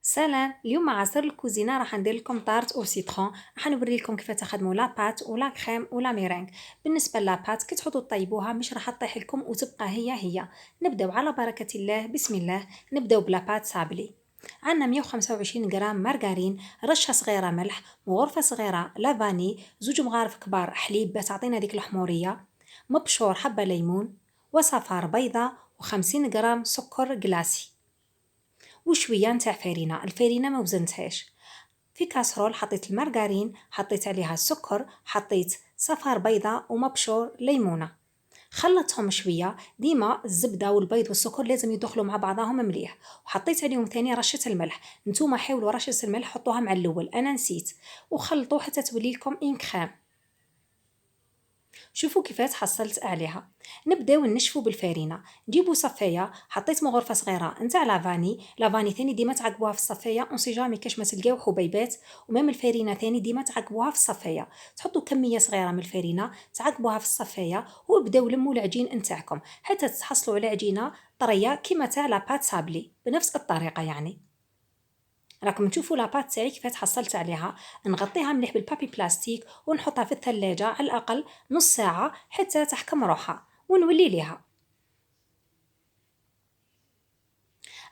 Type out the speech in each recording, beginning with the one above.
سلام. اليوم مع عصير الكوزينه راح ندير لكم طارت او سيترون. راح نوري لكم كيف تخدموا لا بات ولا كريم ولا ميرينغ. بالنسبه لابات كي تحطوا طيبوها مش راح تطيح لكم وتبقى هي. نبداو على بركه الله. بسم الله. نبداو بلا بات سابلي. عندنا 125 غرام مارغرين، رشه صغيره ملح، مغرفه صغيره لافاني، زوج مغارف كبار حليب باش تعطينا ديك الحموريه، مبشور حبه ليمون، وصفار بيضه، و50 غرام سكر جلاسي، وشويه نتاع فرينه. الفرينه ما وزنتهاش. في كاسرول حطيت المارغرين، حطيت عليها السكر، حطيت صفار بيضة ومبشور ليمونة، خلطهم شويه. ديما الزبده والبيض والسكر لازم يدخلوا مع بعضهم مليح، وحطيت عليهم ثاني رشه الملح. نتوما حاولوا رشه الملح حطوها مع الاول، انا نسيت. وخلطوا حتى تولي لكم ان كريم. شوفوا كيفاش حصلت عليها. نبداو نشفوا بالفارينه. نجيبوا صفايه، حطيت مغرفه صغيره نتاع لافاني ثاني ديما تعقبوها في الصفايه اون سي جامي كاش ما تلقاو حبيبات. ومام الفارينه ثاني ديما تعقبوها في الصفايه. تحطوا كميه صغيره من الفارينه تعقبوها في الصفايه، وابداو لموا العجين نتاعكم حتى تحصلوا على عجينه طريه كيما تاع لابات سابلي بنفس الطريقه يعني. راكم تشوفوا لاباط تاعي كيف حصلت عليها. نغطيها مليح بالبابي بلاستيك ونحطها في الثلاجة على الأقل نص ساعة حتى تحكم روحها ونولي ليها.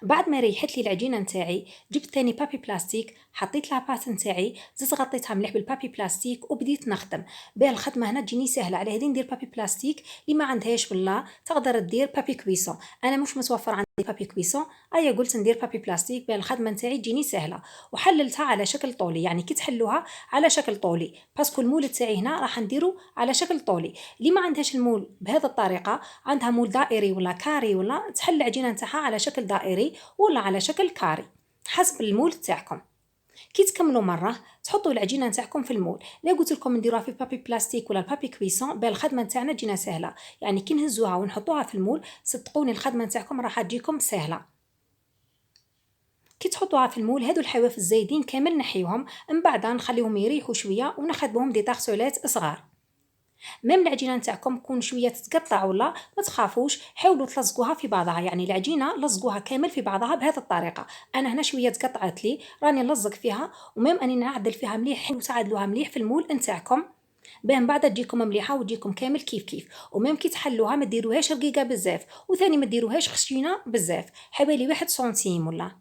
بعد ما ريحت لي العجينه نتاعي جبت ثاني بابي بلاستيك، حطيت لاباط نتاعي، زدت غطيتها مليح بالبابي بلاستيك وبديت نخدم. باه الخدمه هنا تجيني سهله. على هذه ندير بابي بلاستيك، اللي ما عندهاش بالله تقدر دير بابي كويسون. انا مش متوفر عندي بابي كويسون، ايا قلت ندير بابي بلاستيك باه الخدمه نتاعي تجيني سهله. وحللتها على شكل طولي، يعني كي تحلوها على شكل طولي، باسكو المول تاعي هنا راح نديرو على شكل طولي. اللي ما عندهاش المول بهذه الطريقه، عندها مول دائري ولا كاري، ولا تحل العجينه نتاعها على شكل دائري ولا على شكل كاري حسب المول تاعكم. كي تكملوا مره تحطوا العجينه نتاعكم في المول. لا قلت لكم نديروها في بابي بلاستيك ولا البابي كويسون بالخدمه نتاعنا تجينا سهله. يعني كي نهزوها ونحطوها في المول صدقوني الخدمه نتاعكم راح تجيكم سهله. كي تحطوها في المول هادو الحواف الزايدين كامل نحيوهم، من بعد نخليهم يريحوا شويه ونخدمهم دي طاغسولات صغار. ميم العجينه نتاعكم تكون شويه تتقطع ولا ما تخافوش، حاولوا تلصقوها في بعضها. يعني العجينه لصقوها كامل في بعضها بهذه الطريقه. انا هنا شويه تقطعت لي راني نلصق فيها، وميم اني نعدل فيها مليح وتعدلوها مليح في المول نتاعكم باه من بعد تجيكم مليحه وتجيكم كامل كيف كيف. وميم كي تحلوها ما ديروهاش رقيقه بزاف، وثاني ما ديروهاش خشينه بزاف، حوالي 1 سنتيم ولا.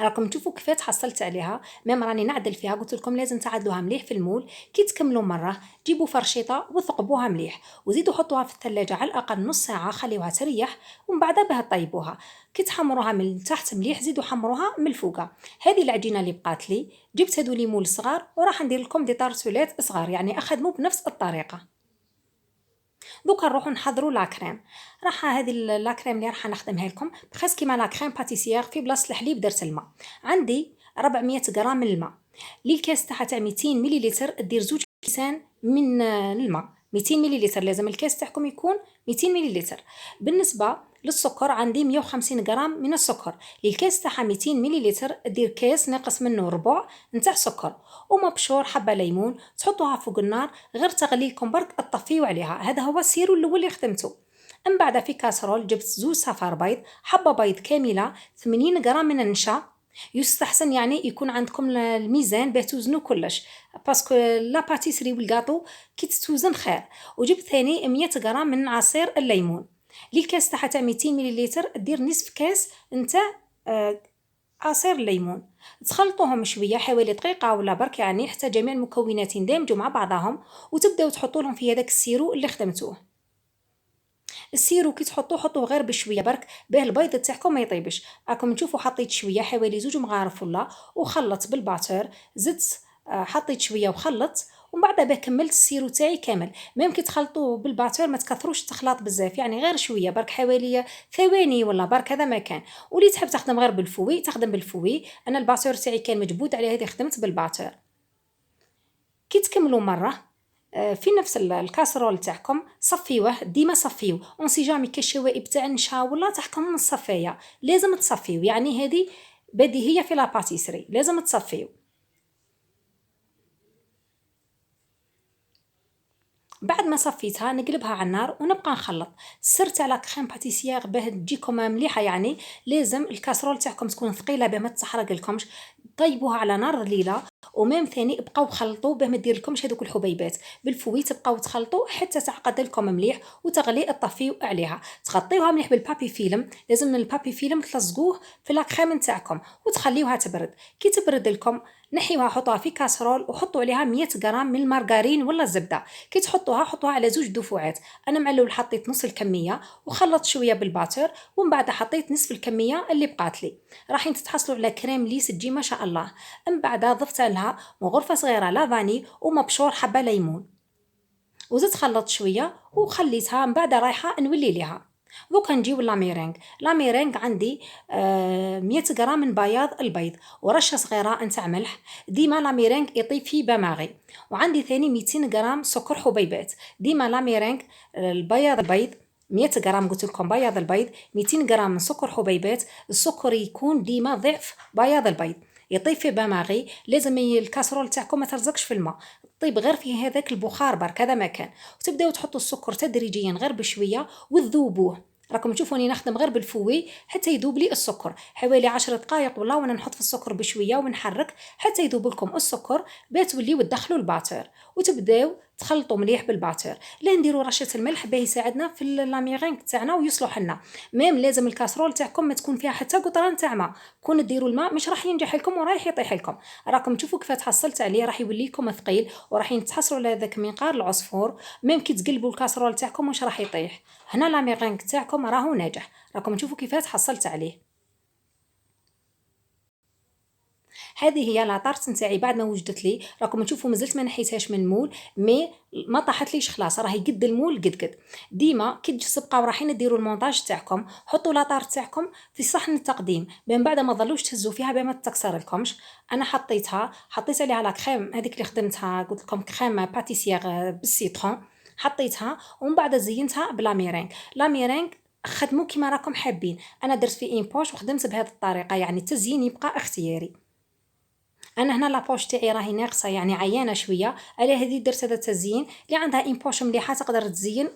راكم تشوفوا كيفاش حصلت عليها. ميم راني نعدل فيها، قلت لكم لازم تعدلوها مليح في المول. كي تكملوا مره جيبوا فرشيطه وثقبوها مليح، وزيدوا حطوها في الثلاجه على الاقل نص ساعه، خليوها تريح ومن بعد بها طيبوها. كي تحمروها من تحت مليح زيدوا حمروها من الفوقه. هذه العجينه اللي بقات لي جبت هذو لي مول صغار وراح ندير لكم دي طارتولات صغار، يعني اخدموا بنفس الطريقه. دوكا نروحو نحضروا لاكريم. راح هذه لاكريم اللي راح نخدمها لكم بخاص كيما لاكريم باتيسيير. في بلاصه الحليب درت الماء. عندي 400 غرام من الماء. الكاس تاعها 200 مليلتر دير زوج كيسان من الماء. 200 مليلتر لازم الكاس تاعكم يكون 200 مليلتر. بالنسبه للسكر عندي 150 غرام من السكر. الكاس تاعها 200 مليلتر دير كاس ناقص منه ربع نتاع سكر. ومبشور حبه ليمون تحطوها فوق النار غير تغلي لكم برك تطفيو عليها. هذا هو السيرو الاول اللي خدمته. من بعد في كاسرول جبت زوج صفار بيض، حبه بيض كامله، 80 غرام من النشا. يستحسن يعني يكون عندكم الميزان باه توزنوا كلش، باسكو لا باتيسري والكاطو كي تتوزن خير. وجبت ثاني 100 غرام من عصير الليمون. الكاس تاعها تاع 200 مليلتر دير نصف كاس نتاع عصير الليمون. تخلطوهم شويه حوالي دقيقه ولا برك، يعني حتى جميع المكونات يندمجوا مع بعضهم، وتبداو تحطوا لهم في هذاك السيرو اللي خدمتوه. السيرو كي تحطوه حطوه غير بشويه برك باه البيض تاعكم ما يطيبش. راكم تشوفوا حطيت شويه حوالي زوج مغارف ولا، وخلط بالباتور. زدت حطيت شويه وخلط، ومن بعد باه كملت السيرو تاعي كامل. ميم كي تخلطوه بالباتور ما تكثروش التخلاط بزاف، يعني غير شويه برك حوالي ثواني ولا برك هذا ما كان. واللي تحب تخدم غير بالفوي تخدم بالفوي. انا الباتور تاعي كان مجبود على هذه خدمت بالباتور. كي تكملوا مره في نفس الكاسرول تاعكم صفيوه. ديما صفيو اون سي جامي كاين الشوائب تاع النشا ولا تحكم من الصفايه لازم تصفيو. يعني هذه بديهيه في لاباتيسري لازم تصفيو. بعد ما صفيتها نقلبها على النار ونبقى نخلط. السر تاع لا كريم باتيسيير باه تجيكم مليحه يعني لازم الكاسرول تاعكم تكون ثقيله باه ما تحرق لكمش. طيبوها على نار ذليله وميم ثاني بقاو خلطوا باه ما دير لكمش هذوك الحبيبات بالفوي، تبقاو تخلطوا حتى تعقد لكم مليح وتغلي الطفيو عليها. تغطيوها مليح بالبابي فيلم، لازم من البابي فيلم تلصقوه في لا كريم نتاعكم وتخليوها تبرد. كي تبرد لكم نحيوها حطوها في كاسرول وحطوا عليها 100 غرام من المارغرين ولا الزبده. كي تحطوها حطوها على زوج دفعات. انا مع الاول حطيت نص الكميه وخلطت شويه بالباتر ومن بعد حطيت نصف الكميه اللي بقات لي. راح تتحصلوا على كريم ليس تجي ما شاء الله. من بعد ضفت لها غرفه صغيره لافاني ومبشور حبه ليمون وزدت خلطت شويه وخليتها. من بعد رايحه نولي ليها. دوكا نجيو لاميرينغ عندي 100 غرام من بياض البيض ورشه صغيره نتاع ملح. ديما لاميرينغ يطيب فيه بماغي. وعندي ثاني 200 غرام سكر حبيبات. ديما لاميرينغ البيض 100 غرام قلت لكم بياض البيض 200 غرام من سكر حبيبات. السكر يكون ديما ضعف بياض البيض يطيب فيه بماغي. لازم الكاسرول تاعكم ما تلزقش في الماء، طيب غير فيه هذاك البخار برك هذا ما كان. وتبداو تحطوا السكر تدريجيا غير بشويه وتذوبوه. راكم تشوفوني نخدم غير بالفوي حتى يذوب لي السكر حوالي 10 دقائق ولا وانا نحط في السكر بشويه ونحرك حتى يذوب لكم السكر باه توليو تدخلوا الباتر وتبداو تخلطوا مليح بالباتر. لا نديروا رشه الملح باه يساعدنا في لاميغينغ تاعنا ويصلح لنا. ميم لازم الكاسرول تاعكم ما تكون فيها حتى قطره نتاع ماء. كون ديروا الماء مش راح ينجح لكم ورايح يطيح لكم. راكم تشوفوا كيف تحصلت عليه راح يولي لكم ثقيل وراح تحصلوا على هذاك منقار العصفور. ميم كي تقلبوا الكاسرول تاعكم مش راح يطيح. هنا لاميغينغ تاعكم راهو ناجح. راكم تشوفوا كيف تحصلت عليه. هذه هي لاطارت نتاعي بعد ما وجدت لي. راكم تشوفوا مازلت ما نحيتهاش من المول مي ما طاحت ليش خلاص راهي قد المول قد. ديما كي تبقاو رايحين ديروا المونتاج تاعكم حطوا لاطارت تاعكم في صحن التقديم من بعد ما ظلوش تهزوا فيها بما تكسر لكمش. انا حطيت عليها لا كريم هذيك اللي خدمتها قلت لكم كريم باتيسيير بالسيترون. حطيتها ومن بعد زينتها لاميرينغ خدموا كيما راكم حابين. انا درت في ان بوش وخدمت بهذه الطريقه يعني التزيين يبقى اختياري. انا هنا لابوش تاعي راهي ناقصه يعني عيانه شويه على هذه درت هذا التزيين. اللي عندها ان بوش مليحه تقدر تزين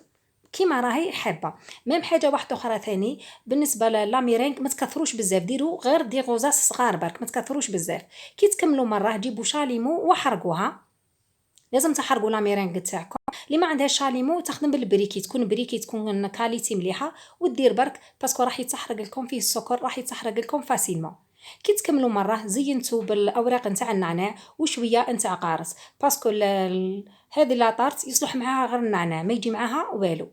كيما راهي حابه. ميم حاجه واحده اخرى ثاني بالنسبه للاميرينغ ما تكثروش بزاف ديروا غير دي غوزاس صغار برك ما تكثروش بزاف. كي تكملوا مره جيبوا شاليمو وحرقوها. لازم تحرقوا لاميرينغ تاعكم. اللي ما عندهاش شاليمو تخدم بالبريكي تكون كاليتي مليحه ودير برك باسكو راح يتحرق لكم فيه السكر راح يتحرق لكم فاسيلمون. كي تكملوا مره زينتوا بالاوراق نتاع النعناع وشويه نتاع قارص باسكو هذه لاطارت يصلح معاها غير النعناع ما يجي معاها والو.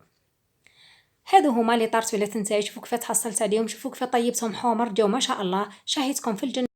هادو هما لي طارت ولات نتاعي. شوفوا كيف تحصلت عليهم شوفوا كيف طيبتهم حمر جاو ما شاء الله. شهيتكم في الجنة.